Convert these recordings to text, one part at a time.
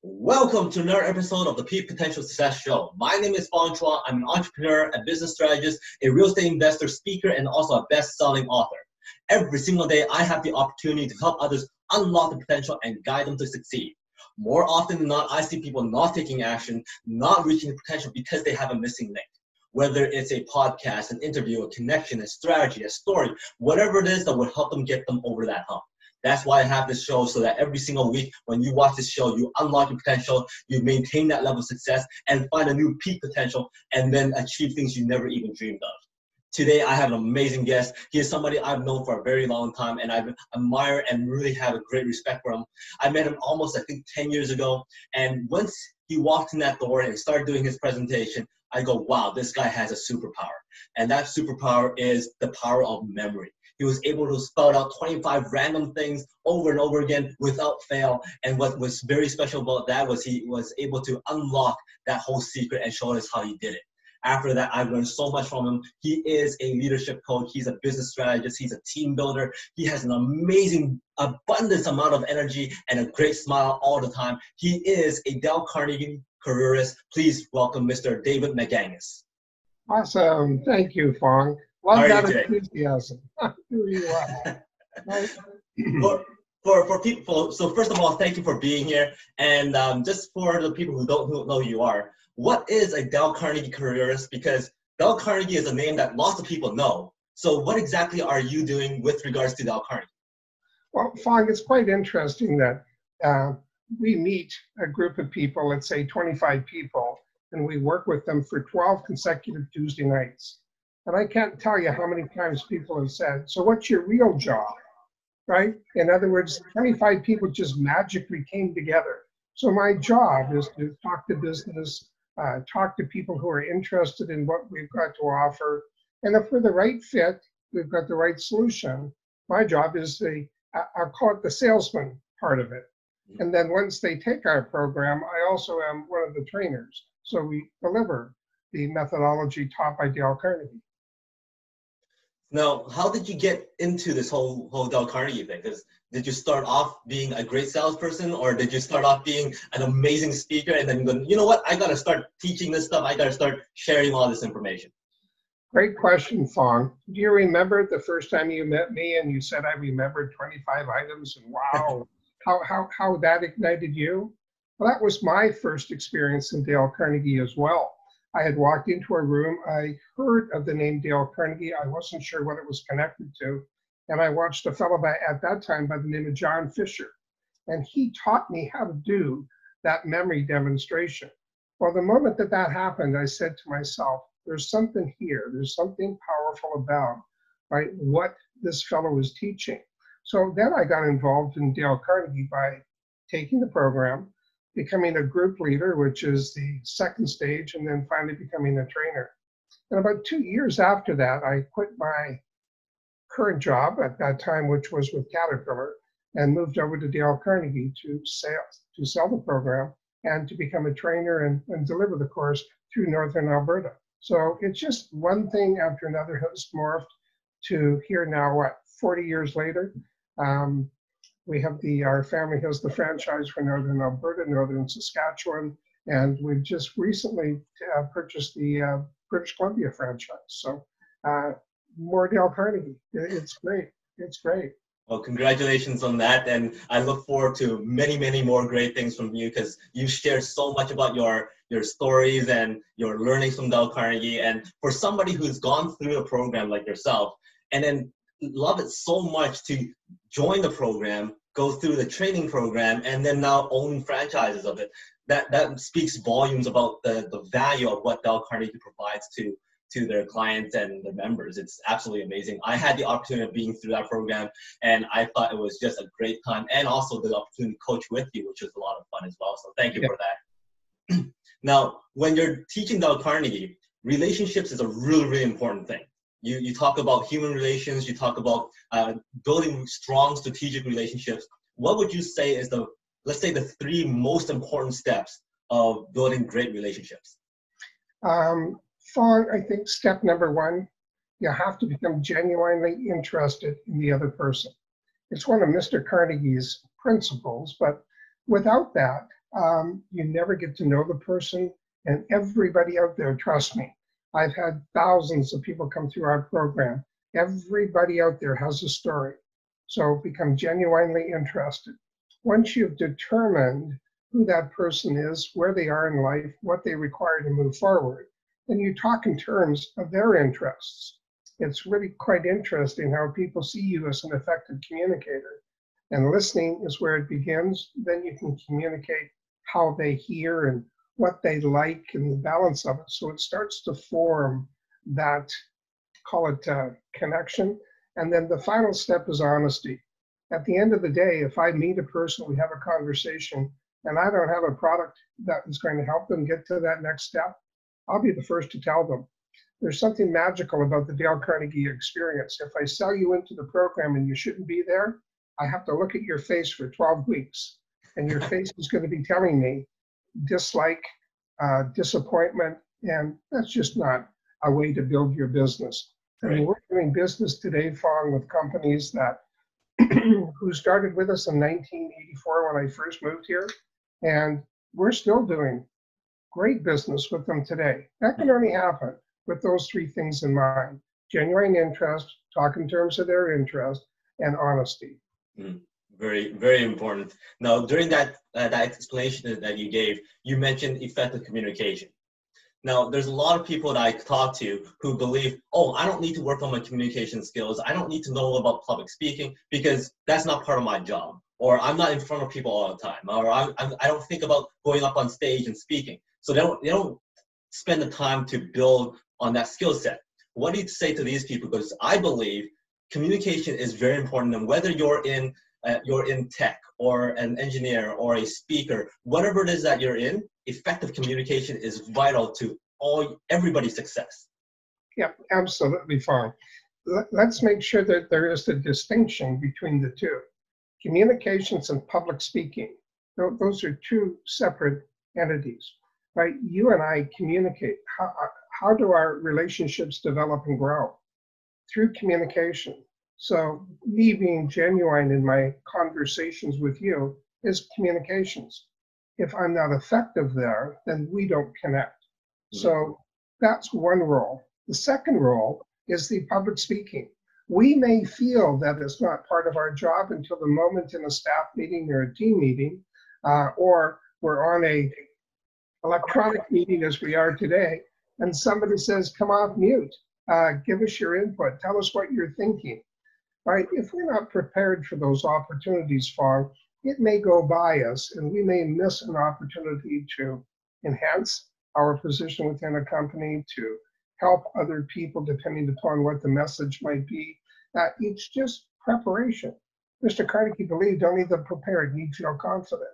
Welcome to another episode of the Peak Potential Success Show. My name is Fong. I'm an entrepreneur, a business strategist, a real estate investor, speaker, and also a best-selling author. Every single day, I have the opportunity to help others unlock the potential and guide them to succeed. More often than not, I see people not taking action, not reaching the potential because they have a missing link. Whether it's a podcast, an interview, a connection, a strategy, a story, whatever it is that will help them get them over that hump. That's why I have this show, so that every single week when you watch this show, you unlock your potential, you maintain that level of success, and find a new peak potential, and then achieve things you never even dreamed of. Today, I have an amazing guest. He is somebody I've known for a very long time, and I admire and really have a great respect for him. I met him almost, I think, 10 years ago, and once he walked in that door and started doing his presentation, I go, wow, this guy has a superpower. And that superpower is the power of memory. He was able to spout out 25 random things over and over again without fail. And what was very special about that was he was able to unlock that whole secret and show us how he did it. After that, I've learned so much from him. He is a leadership coach. He's a business strategist. He's a team builder. He has an amazing, abundance amount of energy and a great smile all the time. He is Adele Carnegie Careers. Please welcome Mr. David MacANGUS. Awesome. Thank you, Fong. Love that enthusiasm. Here you are. Right. For people, so first of all, thank you for being here. And just for the people who don't know who you are, what is Adele Carnegie Careers? Because Adele Carnegie is a name that lots of people know. So what exactly are you doing with regards to Adele Carnegie? Well, Fong, it's quite interesting that we meet a group of people, let's say 25 people, and we work with them for 12 consecutive Tuesday nights. And I can't tell you how many times people have said, so what's your real job, right? In other words, 25 people just magically came together. So my job is to talk to business, talk to people who are interested in what we've got to offer. And if we're the right fit, we've got the right solution. My job is I'll call it the salesman part of it. And then once they take our program, I also am one of the trainers. So we deliver the methodology taught by Adele Carnegie. Now, how did you get into this whole Adele Carnegie thing? Did you start off being a great salesperson, or did you start off being an amazing speaker and then go, you know what, I got to start teaching this stuff. I got to start sharing all this information. Great question, Fong. Do you remember the first time you met me and you said I remembered 25 items and wow, how that ignited you? Well, that was my first experience in Adele Carnegie as well. I had walked into a room, I heard of the name Adele Carnegie, I wasn't sure what it was connected to, and I watched a fellow at that time by the name of John Fisher, and he taught me how to do that memory demonstration. Well, the moment that happened, I said to myself, there's something here, there's something powerful about, right, what this fellow was teaching. So then I got involved in Adele Carnegie by taking the program, becoming a group leader, which is the second stage, and then finally becoming a trainer. And about 2 years after that, I quit my current job at that time, which was with Caterpillar, and moved over to Adele Carnegie to sell the program and to become a trainer and deliver the course through Northern Alberta. So it's just one thing after another has morphed to here now, 40 years later. We have our family has the franchise for Northern Alberta, Northern Saskatchewan, and we've just recently purchased the British Columbia franchise. So more Adele Carnegie. It's great. It's great. Well, congratulations on that. And I look forward to many, many more great things from you, because you shared so much about your stories and your learnings from Adele Carnegie. And for somebody who's gone through a program like yourself, and then love it so much to join the program, go through the training program, and then now own franchises of it. That speaks volumes about the value of what Adele Carnegie provides to their clients and their members. It's absolutely amazing. I had the opportunity of being through that program, and I thought it was just a great time, and also the opportunity to coach with you, which was a lot of fun as well. So thank you for that. Now, when you're teaching Adele Carnegie, relationships is a really, really important thing. You talk about human relations, you talk about building strong strategic relationships. What would you say is let's say the 3 most important steps of building great relationships? Fong, I think step number 1, you have to become genuinely interested in the other person. It's one of Mr. Carnegie's principles, but without that, You never get to know the person. And everybody out there, trust me, I've had thousands of people come through our program. Everybody out there has a story. So become genuinely interested. Once you've determined who that person is, where they are in life, what they require to move forward, then you talk in terms of their interests. It's really quite interesting how people see you as an effective communicator. And listening is where it begins. Then you can communicate how they hear and what they like and the balance of it. So it starts to form that, call it connection. And then the final step is honesty. At the end of the day, if I meet a person, we have a conversation, and I don't have a product that is going to help them get to that next step, I'll be the first to tell them. There's something magical about the Dale Carnegie experience. If I sell you into the program and you shouldn't be there, I have to look at your face for 12 weeks. And your face is going to be telling me dislike, disappointment, and that's just not a way to build your business. I mean, we're doing business today, Fong, with companies that who started with us in 1984 when I first moved here, and we're still doing great business with them today. That can only happen with those three things in mind: genuine interest, talk in terms of their interest, and honesty. Very, very important. Now, during that explanation that you gave, you mentioned effective communication. Now, there's a lot of people that I talk to who believe, oh, I don't need to work on my communication skills. I don't need to know about public speaking because that's not part of my job. Or I'm not in front of people all the time. Or I don't think about going up on stage and speaking. So they don't spend the time to build on that skill set. What do you say to these people? Because I believe communication is very important. And whether you're in tech or an engineer or a speaker, whatever it is that you're in, effective communication is vital to everybody's success. Yeah, absolutely fine. Let's make sure that there is a distinction between the two. Communications and public speaking, those are two separate entities, right? You and I communicate. How do our relationships develop and grow? Through communication. So me being genuine in my conversations with you is communications. If I'm not effective there, then we don't connect. So that's one role. The second role is the public speaking. We may feel that it's not part of our job until the moment in a staff meeting or a team meeting, or we're on a electronic meeting as we are today, and somebody says, come off mute, give us your input, tell us what you're thinking. Right? If we're not prepared for those opportunities, Fong, it may go by us and we may miss an opportunity to enhance our position within a company, to help other people depending upon what the message might be. It's just preparation. Mr. Carnegie believed only the prepared need feel confident.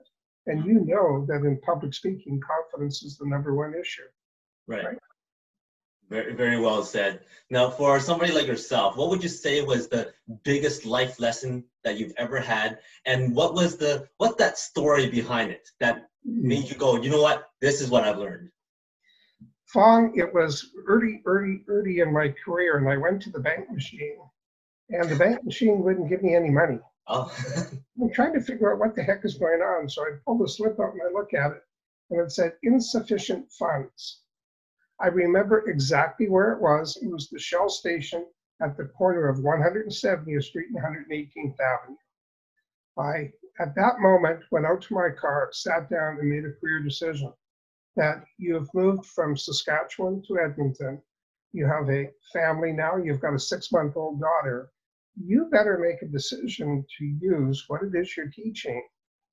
And you know that in public speaking, confidence is the #1 issue. Right? Very, very well said. Now, for somebody like yourself, what would you say was the biggest life lesson that you've ever had? And what's that story behind it that made you go, you know what, this is what I've learned? Fong, it was early in my career, and I went to the bank machine, and the bank machine wouldn't give me any money. Oh. I'm trying to figure out what the heck is going on. So I pulled the slip out and I look at it, and it said insufficient funds. I remember exactly where it was. It was the Shell station at the corner of 170th Street and 118th Avenue. I, at that moment, went out to my car, sat down, and made a clear decision that you have moved from Saskatchewan to Edmonton. You have a family now. You've got a 6-month-old daughter. You better make a decision to use what it is you're teaching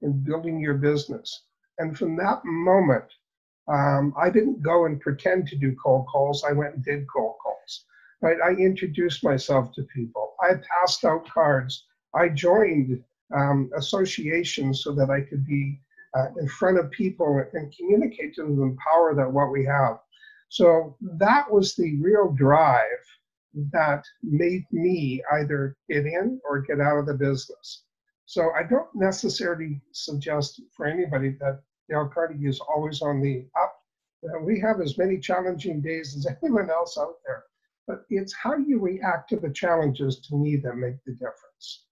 in building your business. And from that moment, I didn't go and pretend to do cold calls. I went and did cold calls. Right? I introduced myself to people. I passed out cards. I joined associations so that I could be in front of people and communicate to them the power that what we have. So that was the real drive that made me either get in or get out of the business. So I don't necessarily suggest for anybody that Dale Carnegie is always on the up. We have as many challenging days as anyone else out there, but it's how you react to the challenges, to me, that make the difference.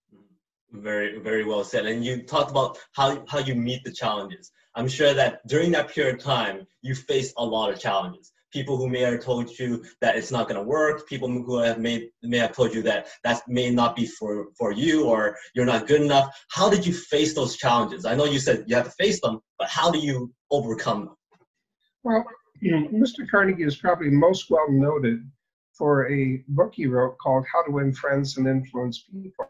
Very, very well said. And you talked about how you meet the challenges. I'm sure that during that period of time, you faced a lot of challenges. People who may have told you that it's not going to work, people who may have told you that that may not be for you or you're not good enough. How did you face those challenges? I know you said you have to face them, but how do you overcome them? Well, Mr. Carnegie is probably most well noted for a book he wrote called How to Win Friends and Influence People.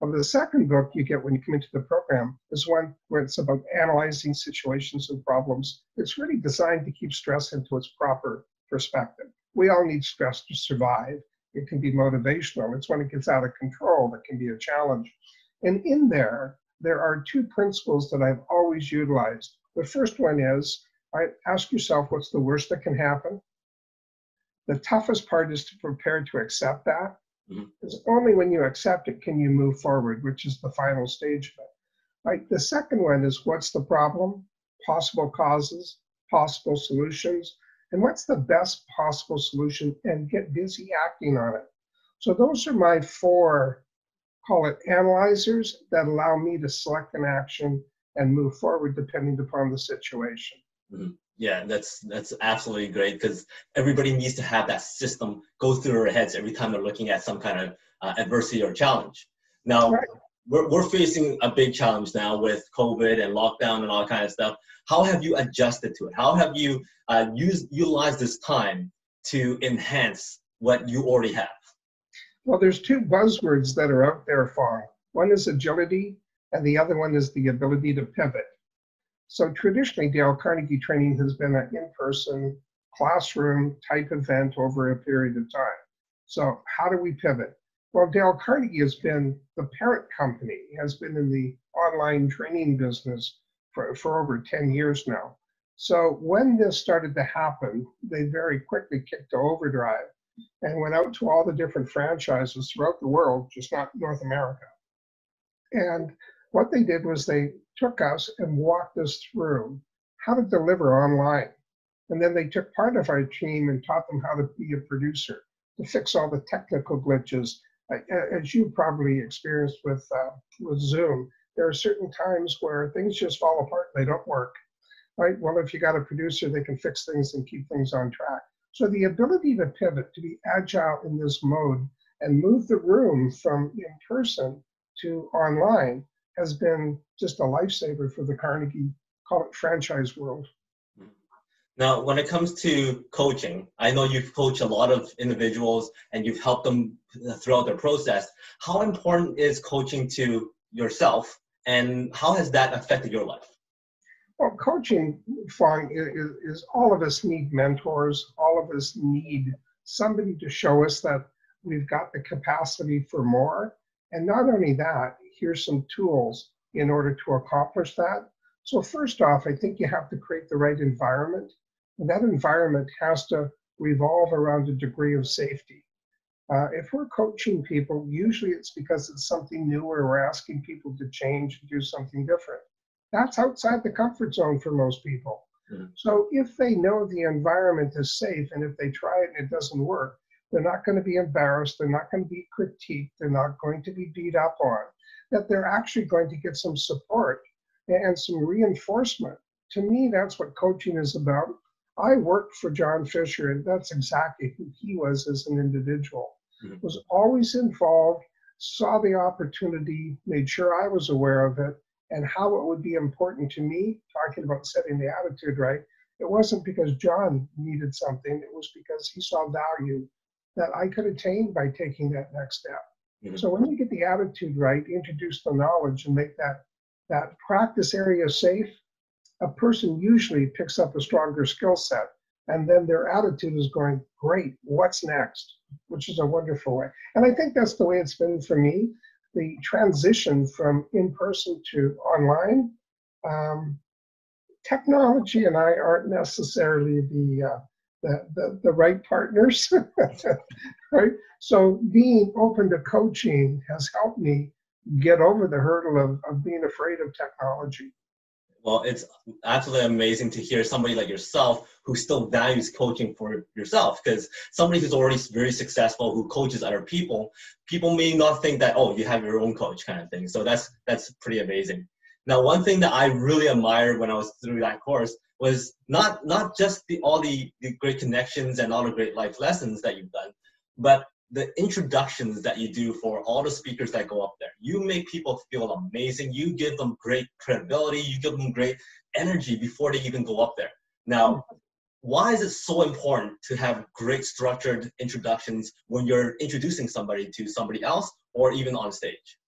Well, the second book you get when you come into the program is one where it's about analyzing situations and problems. It's really designed to keep stress into its proper perspective. We all need stress to survive. It can be motivational. It's when it gets out of control that can be a challenge. And in there are two principles that I've always utilized. The first one is, ask yourself what's the worst that can happen. The toughest part is to prepare to accept that. It's only when you accept it can you move forward, which is the final stage of it. Right? The second one is what's the problem, possible causes, possible solutions, and what's the best possible solution, and get busy acting on it. So those are my four, call it analyzers, that allow me to select an action and move forward depending upon the situation. Yeah, that's absolutely great, because everybody needs to have that system go through their heads every time they're looking at some kind of adversity or challenge. Now, Right. we're facing a big challenge now with COVID and lockdown and all that kind of stuff. How have you adjusted to it? How have you utilized this time to enhance what you already have? Well, there's two buzzwords that are out there, Fong. One is agility, and the other one is the ability to pivot. So traditionally, Adele Carnegie training has been an in-person classroom type event over a period of time. So how do we pivot? Well, Adele Carnegie has been, the parent company has been in the online training business for over 10 years now. So when this started to happen, they very quickly kicked to overdrive and went out to all the different franchises throughout the world, just not North America. And what they did was they took us and walked us through how to deliver online. And then they took part of our team and taught them how to be a producer, to fix all the technical glitches. As you probably experienced with Zoom, there are certain times where things just fall apart, they don't work, right? Well, if you got a producer, they can fix things and keep things on track. So the ability to pivot, to be agile in this mode and move the room from in person to online has been just a lifesaver for the Carnegie, call it franchise world. Now, when it comes to coaching, I know you've coached a lot of individuals and you've helped them throughout their process. How important is coaching to yourself, and how has that affected your life? Well, coaching, Fong, is all of us need mentors. All of us need somebody to show us that we've got the capacity for more. And not only that, here's some tools in order to accomplish that. So first off, I think you have to create the right environment. And that environment has to revolve around a degree of safety. If we're coaching people, usually it's because it's something new or we're asking people to change and do something different. That's outside the comfort zone for most people. So if they know the environment is safe and if they try it and it doesn't work, they're not going to be embarrassed, they're not going to be critiqued, they're not going to be beat up on, that they're actually going to get some support and some reinforcement. To me, that's what coaching is about. I worked for John Fisher, and that's exactly who he was as an individual. Was always involved, saw the opportunity, made sure I was aware of it, and how it would be important to me, talking about setting the attitude right. It wasn't because John needed something, it was because he saw value that I could attain by taking that next step. So when you get the attitude right, introduce the knowledge and make that practice area safe, a person usually picks up a stronger skill set, and then their attitude is going, great, what's next? Which is a wonderful way. And I think that's the way it's been for me. The transition from in-person to online, technology and I aren't necessarily the right partners, right? So being open to coaching has helped me get over the hurdle of being afraid of technology. Well, it's absolutely amazing to hear somebody like yourself who still values coaching for yourself, because somebody who's already very successful, who coaches other people, people may not think that, oh, you have your own coach kind of thing. So that's pretty amazing. Now, one thing that I really admired when I was through that course was not just all the great connections and all the great life lessons that you've done, but the introductions that you do for all the speakers that go up there. You make people feel amazing. You give them great credibility. You give them great energy before they even go up there. Now, why is it so important to have great structured introductions when you're introducing somebody to somebody else or even on stage?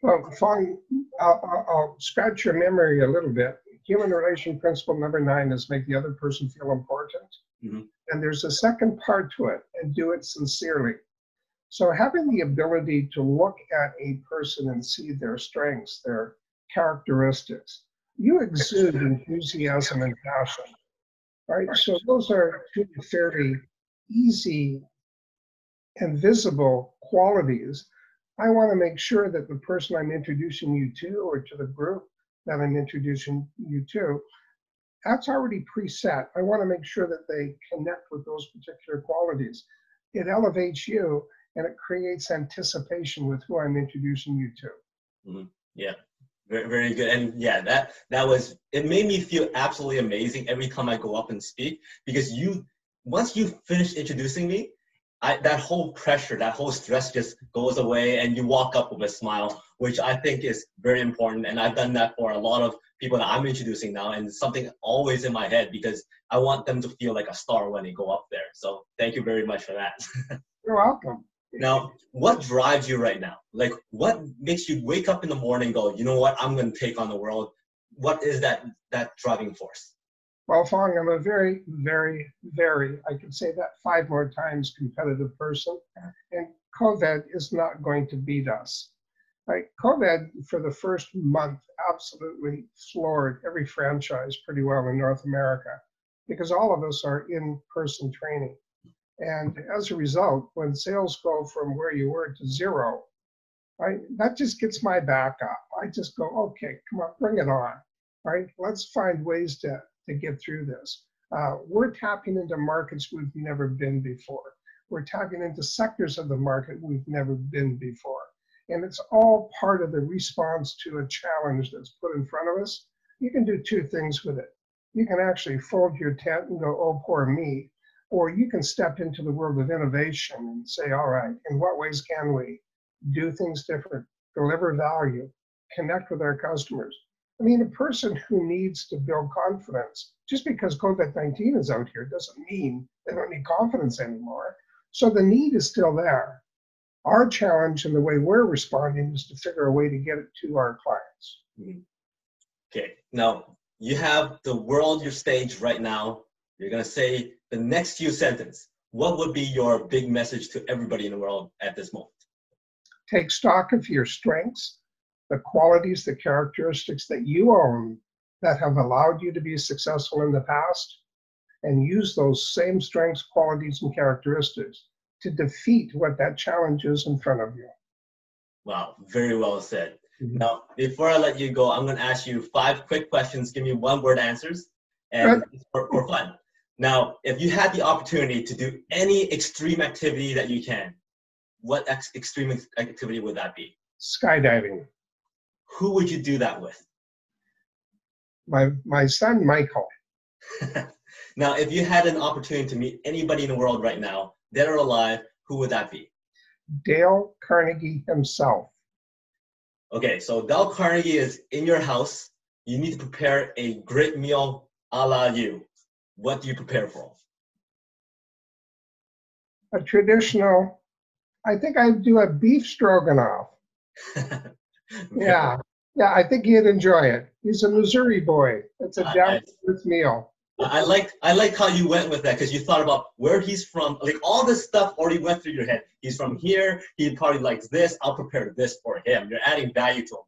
Well, Fong, I'll scratch your memory a little bit. Human relation principle number 9 is make the other person feel important. Mm-hmm. And there's a second part to it, and do it sincerely. So having the ability to look at a person and see their strengths, their characteristics, you exude enthusiasm and passion, right? So those are two fairly easy and visible qualities. I want to make sure that the person I'm introducing you to, or to the group that I'm introducing you to, that's already preset. I want to make sure that they connect with those particular qualities. It elevates you, and it creates anticipation with who I'm introducing you to. Mm-hmm. Yeah, very, very good. And yeah, that was, it made me feel absolutely amazing every time I go up and speak, because once you finish introducing me, that whole pressure, that whole stress just goes away, and you walk up with a smile, which I think is very important. And I've done that for a lot of people that I'm introducing now, and it's something always in my head because I want them to feel like a star when they go up there. So thank you very much for that. You're welcome. Now, what drives you right now? Like, what makes you wake up in the morning and go, you know what, I'm going to take on the world? What is that driving force? Well, Fong, I'm a very, very, very, I can say that 5 more times, competitive person. And COVID is not going to beat us. Right? COVID, for the first month, absolutely floored every franchise pretty well in North America, because all of us are in-person training. And as a result, when sales go from where you were to 0, right, that just gets my back up. I just go, okay, come on, bring it on. Right? Let's find ways to get through this. We're tapping into markets we've never been before. We're tapping into sectors of the market we've never been before. And it's all part of the response to a challenge that's put in front of us. You can do 2 things with it. You can actually fold your tent and go, oh, poor me. Or you can step into the world of innovation and say, all right, in what ways can we do things different, deliver value, connect with our customers? I mean, a person who needs to build confidence, just because COVID-19 is out here doesn't mean they don't need confidence anymore. So the need is still there. Our challenge and the way we're responding is to figure a way to get it to our clients. Mm-hmm. Okay, now you have the world, your stage right now. You're going to say the next few sentences. What would be your big message to everybody in the world at this moment? Take stock of your strengths, the qualities, the characteristics that you own that have allowed you to be successful in the past, and use those same strengths, qualities, and characteristics to defeat what that challenge is in front of you. Wow, very well said. Mm-hmm. Now, before I let you go, I'm going to ask you 5 quick questions. Give me 1-word answers, and for fun. Now, if you had the opportunity to do any extreme activity that you can, what extreme activity would that be? Skydiving. Who would you do that with? My son, Michael. Now, if you had an opportunity to meet anybody in the world right now, dead or alive, who would that be? Dale Carnegie himself. Okay, so Dale Carnegie is in your house. You need to prepare a great meal a la you. What do you prepare for? A traditional, I think I'd do a beef stroganoff. Yeah, I think he'd enjoy it. He's a Missouri boy. It's a down-to-earth meal. I like how you went with that, because you thought about where he's from. Like, all this stuff already went through your head. He's from here. He probably likes this. I'll prepare this for him. You're adding value to him.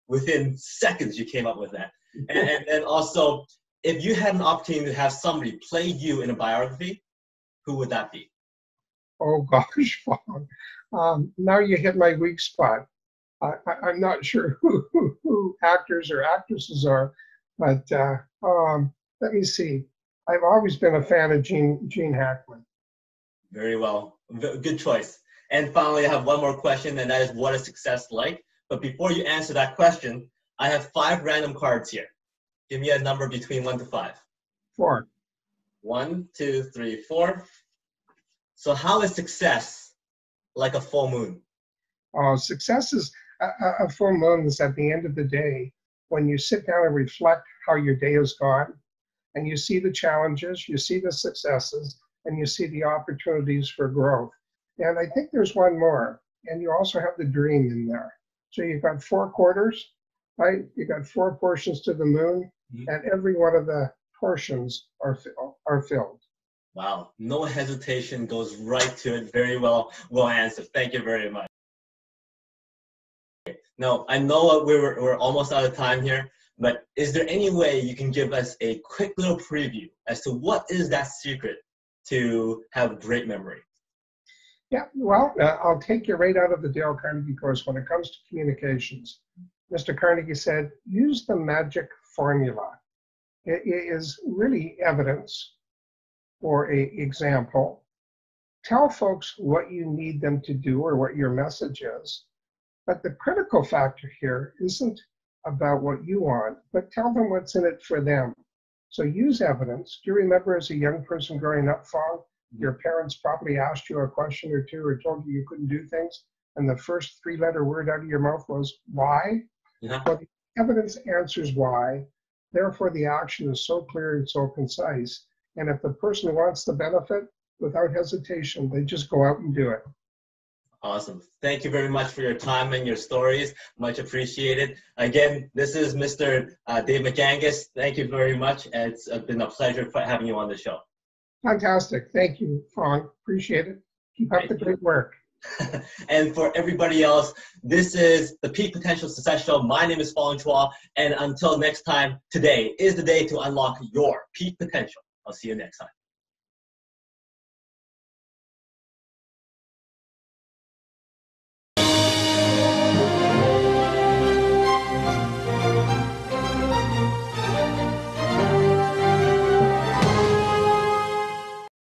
Within seconds, you came up with that. And also, if you had an opportunity to have somebody play you in a biography, who would that be? Oh gosh, Fong. Now you hit my weak spot. I'm not sure who actors or actresses are, But let me see. I've always been a fan of Gene Hackman. Very well. Good choice. And finally, I have one more question, and that is, what is success like? But before you answer that question, I have 5 random cards here. Give me a number between 1 to 5. 4. 1, 2, 3, 4. So how is success like a full moon? Success is a full moon is at the end of the day when you sit down and reflect how your day has gone, and you see the challenges, you see the successes, and you see the opportunities for growth. And I think there's one more, and you also have the dream in there. So you've got 4 quarters, right? You've got 4 portions to the moon, and every one of the portions are filled. Wow, no hesitation, goes right to it. Very well answered. Thank you very much. Now, I know we're almost out of time here, but is there any way you can give us a quick little preview as to what is that secret to have great memory? Yeah, well, I'll take you right out of the Adele Carnegie course. When it comes to communications, Mr. Carnegie said, use the magic formula. It is really evidence or an example. Tell folks what you need them to do or what your message is. But the critical factor here isn't about what you want, but tell them what's in it for them. So use evidence. Do you remember as a young person growing up, Fong, your parents probably asked you a question or two or told you couldn't do things, and the first 3-letter word out of your mouth was why? Yeah. Well, the evidence answers why. Therefore, the action is so clear and so concise. And if the person wants the benefit, without hesitation, they just go out and do it. Awesome. Thank you very much for your time and your stories. Much appreciated. Again, this is Mr. Dave MacANGUS. Thank you very much. It's been a pleasure having you on the show. Fantastic. Thank you, Fong. Appreciate it. Keep up the great work. And for everybody else, this is the Peak Potential Success Show. My name is Fong, and until next time, today is the day to unlock your peak potential. I'll see you next time.